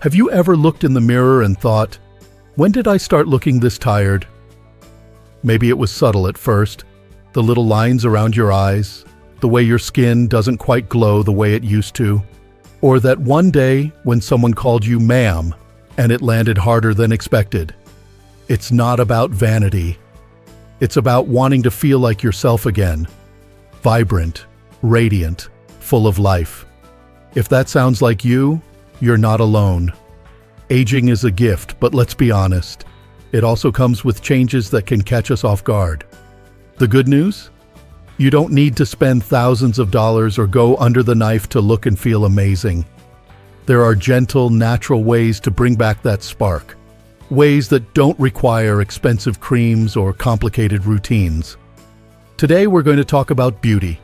Have you ever looked in the mirror and thought, when did I start looking this tired? Maybe it was subtle at first, the little lines around your eyes, the way your skin doesn't quite glow the way it used to, or that one day when someone called you ma'am and it landed harder than expected. It's not about vanity. It's about wanting to feel like yourself again, vibrant, radiant, full of life. If that sounds like you, you're not alone. Aging is a gift, but let's be honest, it also comes with changes that can catch us off guard. The good news? You don't need to spend thousands of dollars or go under the knife to look and feel amazing. There are gentle, natural ways to bring back that spark. Ways that don't require expensive creams or complicated routines. Today we're going to talk about beauty.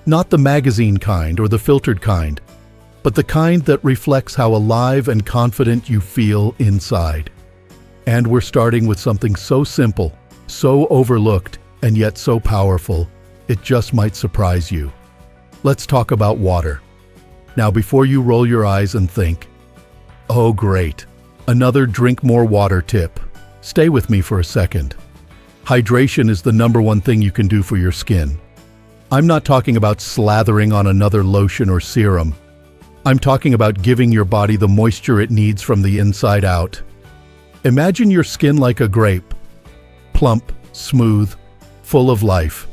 Not the magazine kind or the filtered kind, but the kind that reflects how alive and confident you feel inside. And we're starting with something so simple, so overlooked, and yet so powerful, it just might surprise you. Let's talk about water. Now, before you roll your eyes and think, oh great, another drink more water tip, stay with me for a second. Hydration is the #1 thing you can do for your skin. I'm not talking about slathering on another lotion or serum. I'm talking about giving your body the moisture it needs from the inside out. Imagine your skin like a grape, plump, smooth, full of life.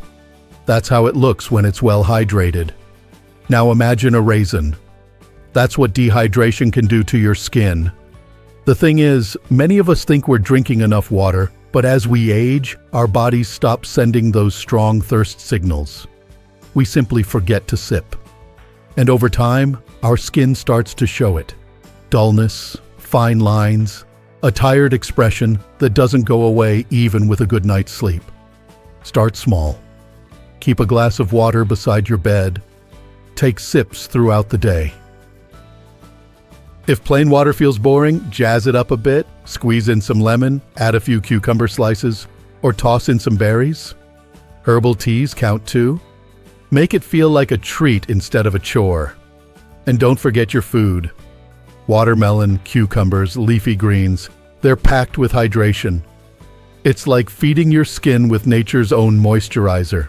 That's how it looks when it's well hydrated. Now imagine a raisin. That's what dehydration can do to your skin. The thing is, many of us think we're drinking enough water, but as we age, our bodies stop sending those strong thirst signals. We simply forget to sip. And over time, our skin starts to show it. Dullness, fine lines, a tired expression that doesn't go away even with a good night's sleep. Start small. Keep a glass of water beside your bed. Take sips throughout the day. If plain water feels boring, jazz it up a bit, squeeze in some lemon, add a few cucumber slices, or toss in some berries. Herbal teas count too. Make it feel like a treat instead of a chore. And don't forget your food. Watermelon, cucumbers, leafy greens, they're packed with hydration. It's like feeding your skin with nature's own moisturizer.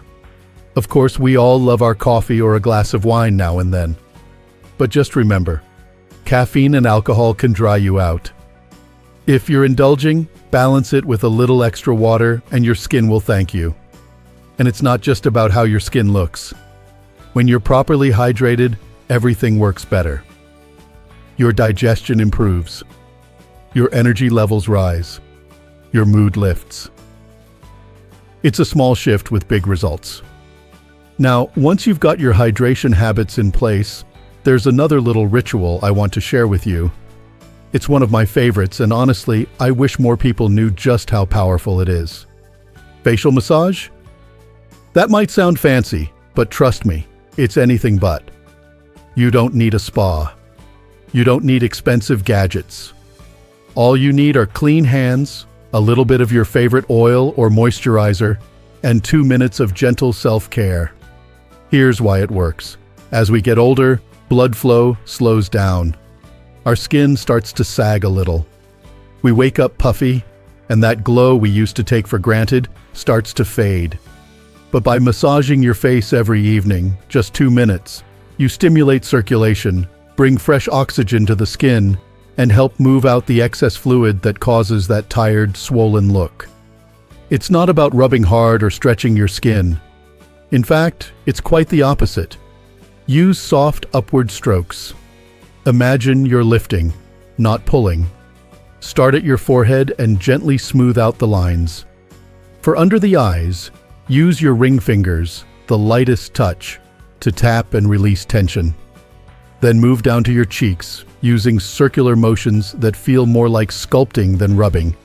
Of course, we all love our coffee or a glass of wine now and then. But just remember, caffeine and alcohol can dry you out. If you're indulging, balance it with a little extra water and your skin will thank you. And it's not just about how your skin looks. When you're properly hydrated, everything works better. Your digestion improves. Your energy levels rise. Your mood lifts. It's a small shift with big results. Now, once you've got your hydration habits in place, there's another little ritual I want to share with you. It's one of my favorites, and honestly, I wish more people knew just how powerful it is. Facial massage? That might sound fancy, but trust me, it's anything but. You don't need a spa. You don't need expensive gadgets. All you need are clean hands, a little bit of your favorite oil or moisturizer, and 2 minutes of gentle self-care. Here's why it works. As we get older, blood flow slows down. Our skin starts to sag a little. We wake up puffy, and that glow we used to take for granted starts to fade. But by massaging your face every evening, just 2 minutes, you stimulate circulation, bring fresh oxygen to the skin, and help move out the excess fluid that causes that tired, swollen look. It's not about rubbing hard or stretching your skin. In fact, it's quite the opposite. Use soft upward strokes. Imagine you're lifting, not pulling. Start at your forehead and gently smooth out the lines. For under the eyes, use your ring fingers, the lightest touch, to tap and release tension. Then move down to your cheeks, using circular motions that feel more like sculpting than rubbing.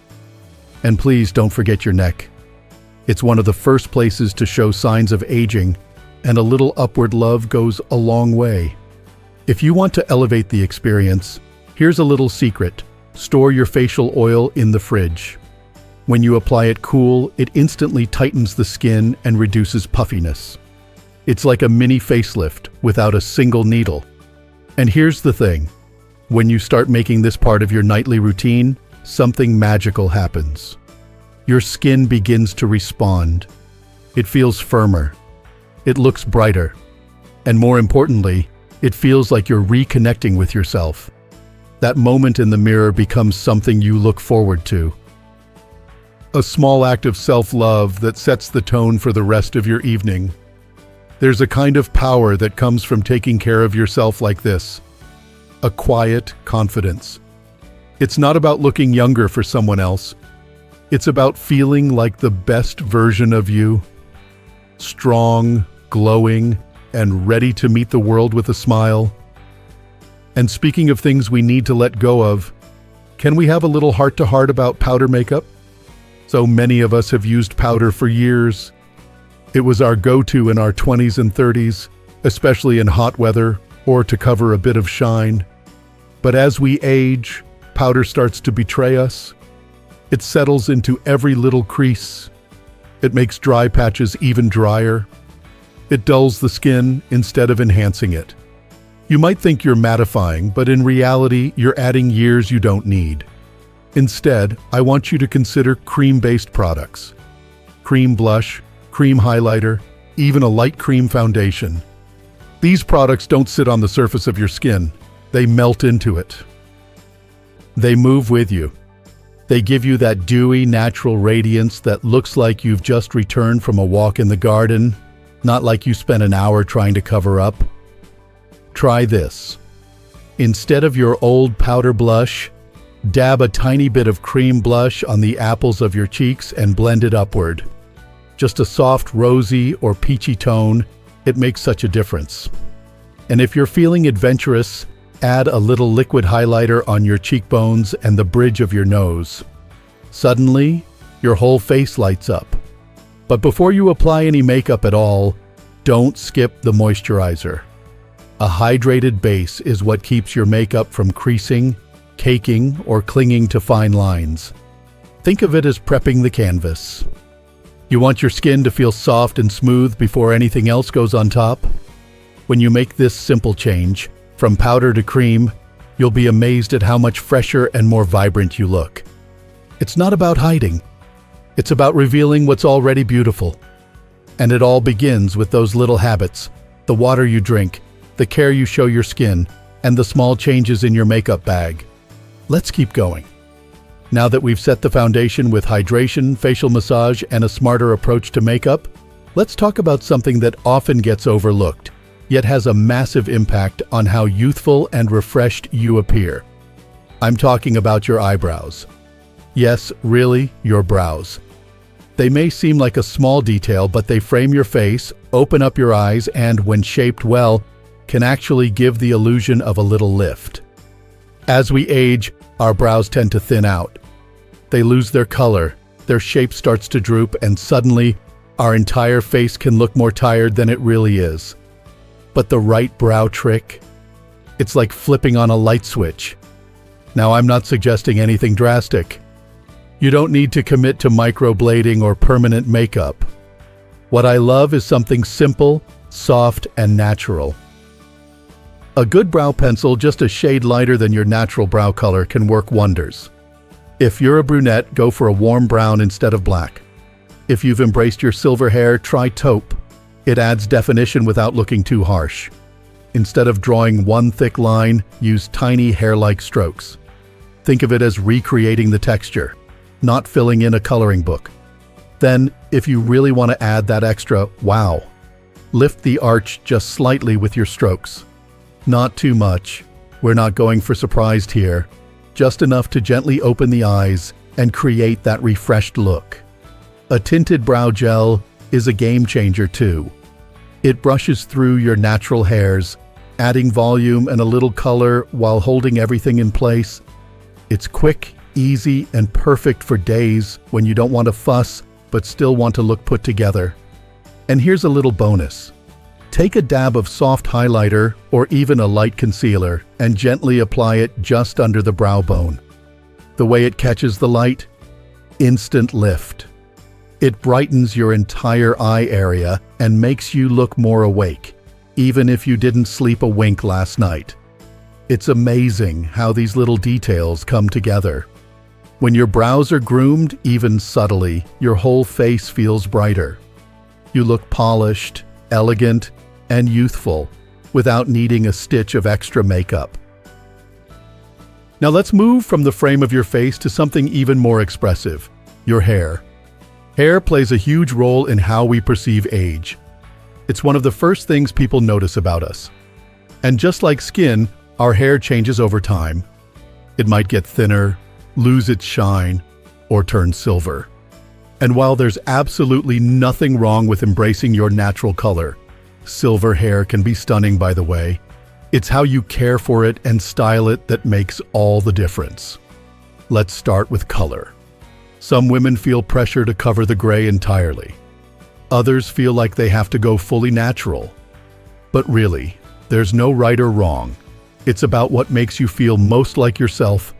And please don't forget your neck. It's one of the first places to show signs of aging, and a little upward love goes a long way. If you want to elevate the experience, here's a little secret. Store your facial oil in the fridge. When you apply it cool, it instantly tightens the skin and reduces puffiness. It's like a mini facelift without a single needle. And here's the thing. When you start making this part of your nightly routine, something magical happens. Your skin begins to respond. It feels firmer. It looks brighter. And more importantly, it feels like you're reconnecting with yourself. That moment in the mirror becomes something you look forward to. A small act of self-love that sets the tone for the rest of your evening. There's a kind of power that comes from taking care of yourself like this. A quiet confidence. It's not about looking younger for someone else. It's about feeling like the best version of you. Strong, glowing, and ready to meet the world with a smile. And speaking of things we need to let go of, can we have a little heart-to-heart about powder makeup? So many of us have used powder for years. It was our go-to in our 20s and 30s, especially in hot weather or to cover a bit of shine. But as we age, powder starts to betray us. It settles into every little crease. It makes dry patches even drier. It dulls the skin instead of enhancing it. You might think you're mattifying, but in reality, you're adding years you don't need. Instead, I want you to consider cream-based products. Cream blush, cream highlighter, even a light cream foundation. These products don't sit on the surface of your skin. They melt into it. They move with you. They give you that dewy, natural radiance that looks like you've just returned from a walk in the garden, not like you spent an hour trying to cover up. Try this. Instead of your old powder blush, dab a tiny bit of cream blush on the apples of your cheeks and blend it upward. Just a soft rosy or peachy tone, it makes such a difference. And if you're feeling adventurous, add a little liquid highlighter on your cheekbones and the bridge of your nose. Suddenly, your whole face lights up. But before you apply any makeup at all, don't skip the moisturizer. A hydrated base is what keeps your makeup from creasing, caking, or clinging to fine lines. Think of it as prepping the canvas. You want your skin to feel soft and smooth before anything else goes on top? When you make this simple change, from powder to cream, you'll be amazed at how much fresher and more vibrant you look. It's not about hiding. It's about revealing what's already beautiful. And it all begins with those little habits, the water you drink, the care you show your skin, and the small changes in your makeup bag. Let's keep going. Now that we've set the foundation with hydration, facial massage, and a smarter approach to makeup, let's talk about something that often gets overlooked, yet has a massive impact on how youthful and refreshed you appear. I'm talking about your eyebrows. Yes, really, your brows. They may seem like a small detail, but they frame your face, open up your eyes, and, when shaped well, can actually give the illusion of a little lift. As we age, our brows tend to thin out. They lose their color, their shape starts to droop, and suddenly, our entire face can look more tired than it really is. But the right brow trick? It's like flipping on a light switch. Now, I'm not suggesting anything drastic. You don't need to commit to microblading or permanent makeup. What I love is something simple, soft, and natural. A good brow pencil just a shade lighter than your natural brow color can work wonders. If you're a brunette, go for a warm brown instead of black. If you've embraced your silver hair, try taupe. It adds definition without looking too harsh. Instead of drawing one thick line, use tiny hair-like strokes. Think of it as recreating the texture, not filling in a coloring book. Then, if you really want to add that extra wow, lift the arch just slightly with your strokes. Not too much. We're not going for surprised here. Just enough to gently open the eyes and create that refreshed look. A tinted brow gel is a game changer too. It brushes through your natural hairs, adding volume and a little color while holding everything in place. It's quick, easy, and perfect for days when you don't want to fuss but still want to look put together. And here's a little bonus. Take a dab of soft highlighter or even a light concealer and gently apply it just under the brow bone. The way it catches the light? Instant lift. It brightens your entire eye area and makes you look more awake, even if you didn't sleep a wink last night. It's amazing how these little details come together. When your brows are groomed, even subtly, your whole face feels brighter. You look polished, elegant, and youthful without needing a stitch of extra makeup. Now let's move from the frame of your face to something even more expressive, your hair. Hair plays a huge role in how we perceive age. It's one of the first things people notice about us. And just like skin, our hair changes over time. It might get thinner, lose its shine, or turn silver. And while there's absolutely nothing wrong with embracing your natural color, silver hair can be stunning, by the way. It's how you care for it and style it that makes all the difference. Let's start with color. Some women feel pressure to cover the gray entirely. Others feel like they have to go fully natural. But really, there's no right or wrong. It's about what makes you feel most like yourself.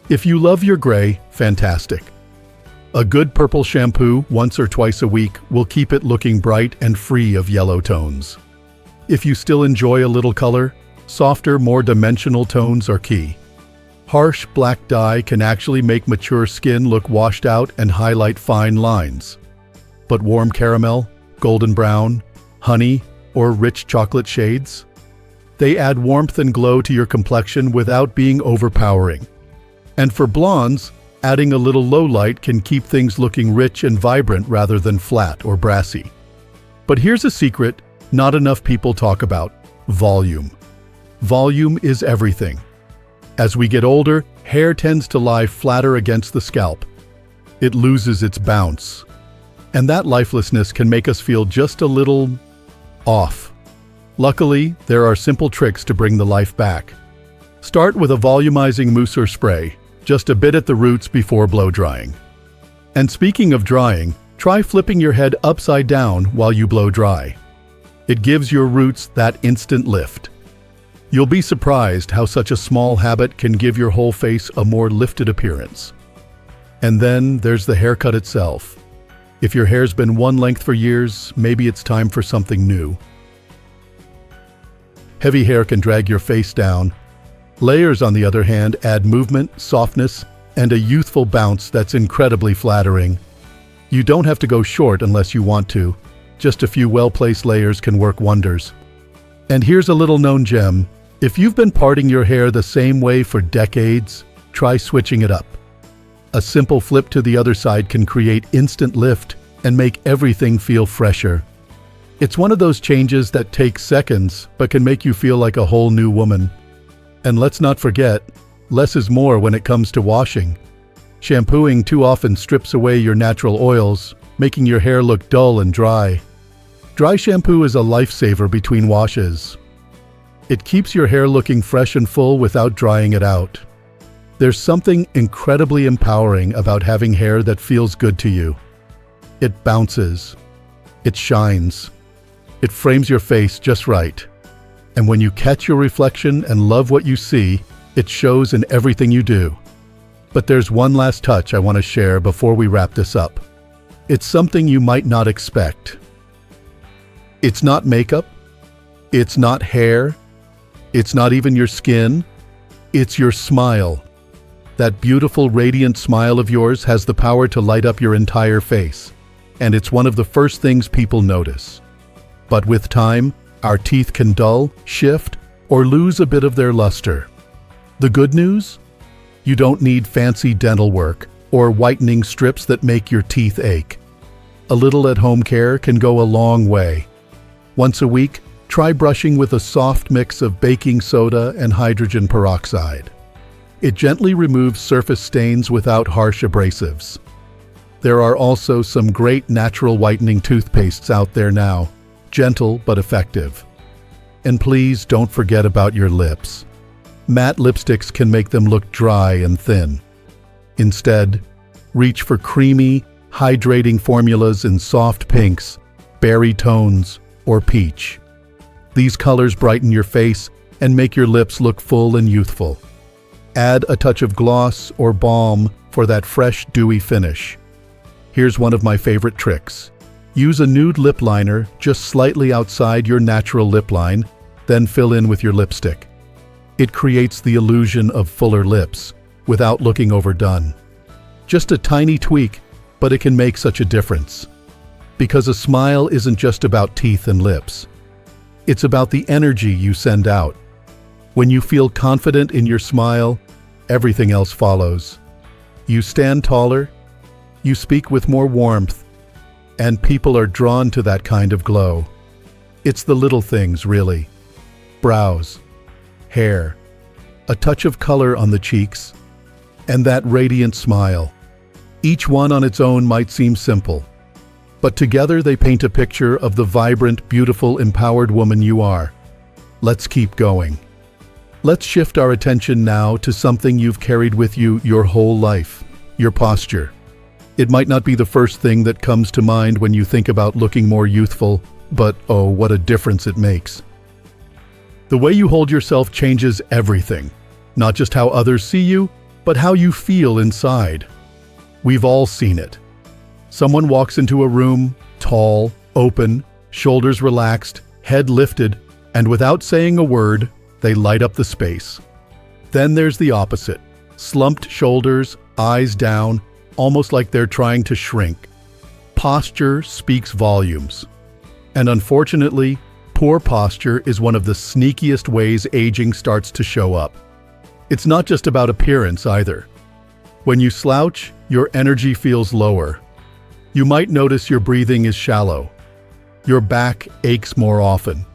If you love your gray, fantastic. A good purple shampoo once or twice a week will keep it looking bright and free of yellow tones. If you still enjoy a little color, softer, more dimensional tones are key. Harsh black dye can actually make mature skin look washed out and highlight fine lines. But warm caramel, golden brown, honey, or rich chocolate shades? They add warmth and glow to your complexion without being overpowering. And for blondes, adding a little low light can keep things looking rich and vibrant rather than flat or brassy. But here's a secret not enough people talk about: volume. Volume is everything. As we get older, hair tends to lie flatter against the scalp. It loses its bounce. And that lifelessness can make us feel just a little off. Luckily, there are simple tricks to bring the life back. Start with a volumizing mousse or spray, just a bit at the roots before blow drying. And speaking of drying, try flipping your head upside down while you blow dry. It gives your roots that instant lift. You'll be surprised how such a small habit can give your whole face a more lifted appearance. And then there's the haircut itself. If your hair's been one length for years, maybe it's time for something new. Heavy hair can drag your face down. Layers, on the other hand, add movement, softness, and a youthful bounce that's incredibly flattering. You don't have to go short unless you want to. Just a few well-placed layers can work wonders. And here's a little-known gem. If you've been parting your hair the same way for decades, try switching it up. A simple flip to the other side can create instant lift and make everything feel fresher. It's one of those changes that take seconds but can make you feel like a whole new woman. And let's not forget, less is more when it comes to washing. Shampooing too often strips away your natural oils, making your hair look dull and dry. Dry shampoo is a lifesaver between washes. It keeps your hair looking fresh and full without drying it out. There's something incredibly empowering about having hair that feels good to you. It bounces. It shines. It frames your face just right. And when you catch your reflection and love what you see, it shows in everything you do. But there's one last touch I want to share before we wrap this up. It's something you might not expect. It's not makeup. It's not hair. It's not even your skin. It's your smile. That beautiful, radiant smile of yours has the power to light up your entire face. And it's one of the first things people notice. But with time, our teeth can dull, shift, or lose a bit of their luster. The good news? You don't need fancy dental work or whitening strips that make your teeth ache. A little at-home care can go a long way. Once a week, try brushing with a soft mix of baking soda and hydrogen peroxide. It gently removes surface stains without harsh abrasives. There are also some great natural whitening toothpastes out there now, gentle but effective. And please don't forget about your lips. Matte lipsticks can make them look dry and thin. Instead, reach for creamy, hydrating formulas in soft pinks, berry tones, or peach. These colors brighten your face and make your lips look full and youthful. Add a touch of gloss or balm for that fresh, dewy finish. Here's one of my favorite tricks. Use a nude lip liner just slightly outside your natural lip line, then fill in with your lipstick. It creates the illusion of fuller lips without looking overdone. Just a tiny tweak, but it can make such a difference. Because a smile isn't just about teeth and lips. It's about the energy you send out. When you feel confident in your smile, everything else follows. You stand taller, you speak with more warmth, and people are drawn to that kind of glow. It's the little things, really. Brows, hair, a touch of color on the cheeks, and that radiant smile. Each one on its own might seem simple, but together they paint a picture of the vibrant, beautiful, empowered woman you are. Let's keep going. Let's shift our attention now to something you've carried with you your whole life, your posture. It might not be the first thing that comes to mind when you think about looking more youthful, but oh, what a difference it makes. The way you hold yourself changes everything, not just how others see you, but how you feel inside. We've all seen it. Someone walks into a room, tall, open, shoulders relaxed, head lifted, and without saying a word, they light up the space. Then there's the opposite. Slumped shoulders, eyes down, almost like they're trying to shrink. Posture speaks volumes. And unfortunately, poor posture is one of the sneakiest ways aging starts to show up. It's not just about appearance either. When you slouch, your energy feels lower. You might notice your breathing is shallow. Your back aches more often.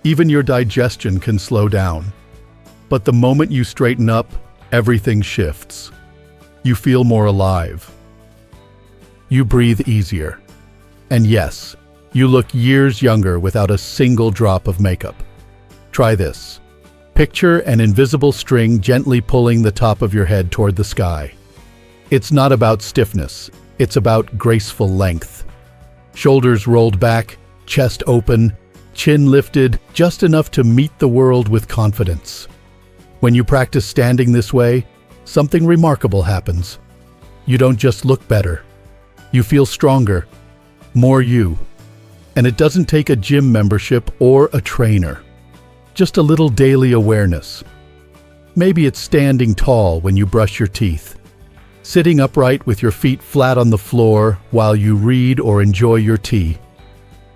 Even your digestion can slow down. But the moment you straighten up, everything shifts. You feel more alive. You breathe easier. And yes, you look years younger without a single drop of makeup. Try this. Picture an invisible string gently pulling the top of your head toward the sky. It's not about stiffness, it's about graceful length. Shoulders rolled back, chest open, chin lifted, just enough to meet the world with confidence. When you practice standing this way, something remarkable happens. You don't just look better. You feel stronger, more you. And it doesn't take a gym membership or a trainer. Just a little daily awareness. Maybe it's standing tall when you brush your teeth. Sitting upright with your feet flat on the floor while you read or enjoy your tea.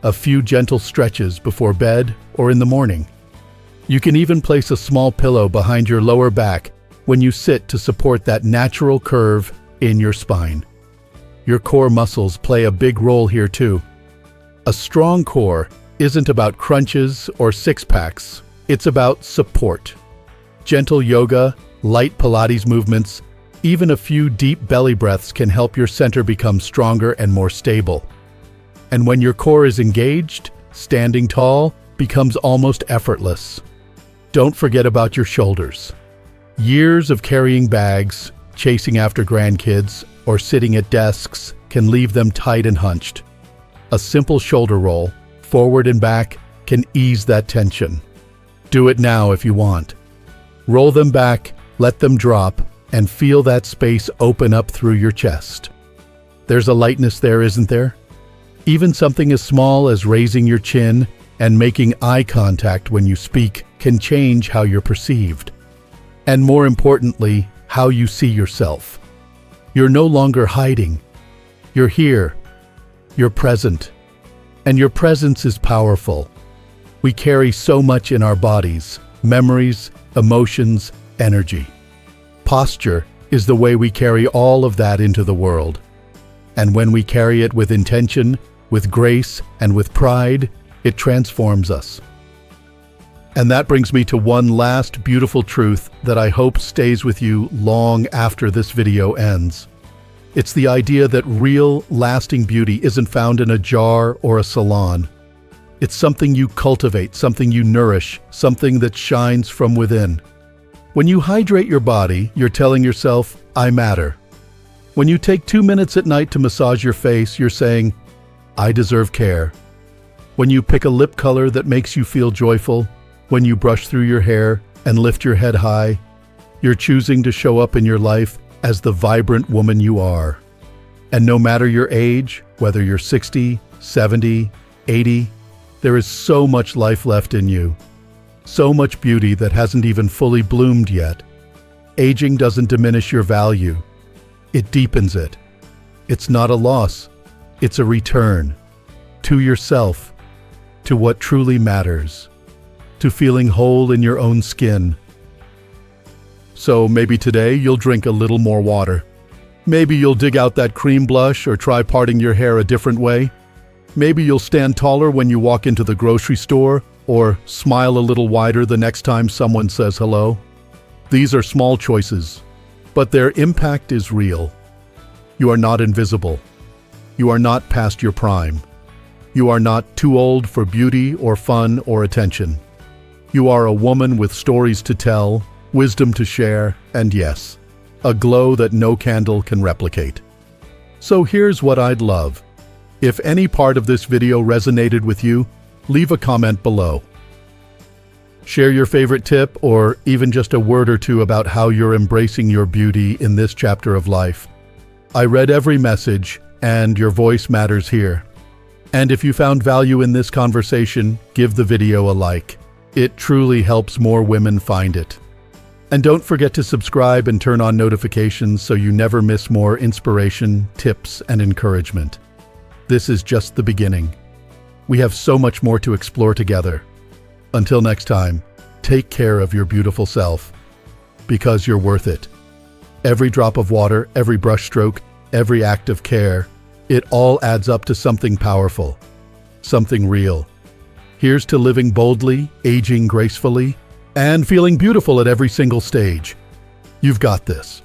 A few gentle stretches before bed or in the morning. You can even place a small pillow behind your lower back when you sit to support that natural curve in your spine. Your core muscles play a big role here too. A strong core isn't about crunches or six-packs. It's about support. Gentle yoga, light Pilates movements, even a few deep belly breaths can help your center become stronger and more stable. And when your core is engaged, standing tall becomes almost effortless. Don't forget about your shoulders. Years of carrying bags, chasing after grandkids, or sitting at desks can leave them tight and hunched. A simple shoulder roll, forward and back, can ease that tension. Do it now if you want. Roll them back, let them drop, and feel that space open up through your chest. There's a lightness there, isn't there? Even something as small as raising your chin and making eye contact when you speak can change how you're perceived. And more importantly, how you see yourself. You're no longer hiding. You're here. You're present. And your presence is powerful. We carry so much in our bodies, memories, emotions, energy. Posture is the way we carry all of that into the world. And when we carry it with intention, with grace, and with pride, it transforms us. And that brings me to one last beautiful truth that I hope stays with you long after this video ends. It's the idea that real, lasting beauty isn't found in a jar or a salon. It's something you cultivate, something you nourish, something that shines from within. When you hydrate your body, you're telling yourself, I matter. When you take 2 minutes at night to massage your face, you're saying, I deserve care. When you pick a lip color that makes you feel joyful, when you brush through your hair and lift your head high, you're choosing to show up in your life as the vibrant woman you are. And no matter your age, whether you're 60, 70, 80, there is so much life left in you. So much beauty that hasn't even fully bloomed yet. Aging doesn't diminish your value. It deepens it. It's not a loss. It's a return to yourself, to what truly matters, to feeling whole in your own skin. So maybe today you'll drink a little more water. Maybe you'll dig out that cream blush or try parting your hair a different way. Maybe you'll stand taller when you walk into the grocery store or smile a little wider the next time someone says hello. These are small choices, but their impact is real. You are not invisible. You are not past your prime. You are not too old for beauty or fun or attention. You are a woman with stories to tell, wisdom to share, and yes, a glow that no candle can replicate. So here's what I'd love. If any part of this video resonated with you, leave a comment below. Share your favorite tip or even just a word or two about how you're embracing your beauty in this chapter of life. I read every message, and your voice matters here. And if you found value in this conversation, give the video a like. It truly helps more women find it. And don't forget to subscribe and turn on notifications so you never miss more inspiration, tips, and encouragement. This is just the beginning. We have so much more to explore together. Until next time, take care of your beautiful self, because you're worth it. Every drop of water, every brush stroke, every act of care, it all adds up to something powerful, something real. Here's to living boldly, aging gracefully, and feeling beautiful at every single stage. You've got this.